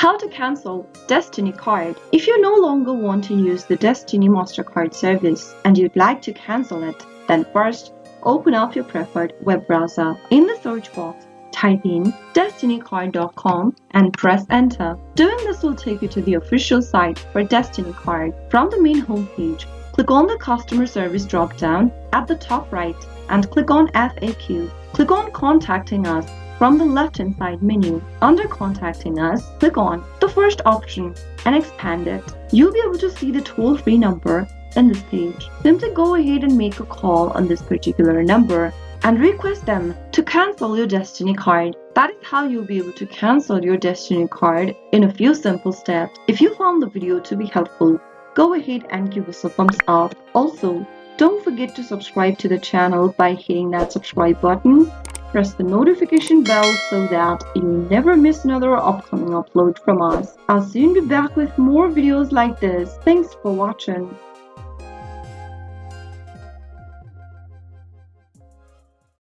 How to cancel Destiny card. If you no longer want to use the Destiny MasterCard service and you'd like to cancel it, then first, open up your preferred web browser. In the search box, type in destinycard.com and press enter. Doing this will take you to the official site for Destiny Card. From the main homepage, click on the customer service drop-down at the top right and click on FAQ. Click on contacting us from the left-hand side menu. Under contacting us, click on the first option and expand it. You'll be able to see the toll-free number in this page. Simply go ahead and make a call on this particular number and request them to cancel your Destiny card. That is how you'll be able to cancel your Destiny card in a few simple steps. If you found the video to be helpful, go ahead and give us a thumbs up. Also, don't forget to subscribe to the channel by hitting that subscribe button. Press the notification bell so that you never miss another upcoming upload from us. I'll soon be back with more videos like this. Thanks for watching.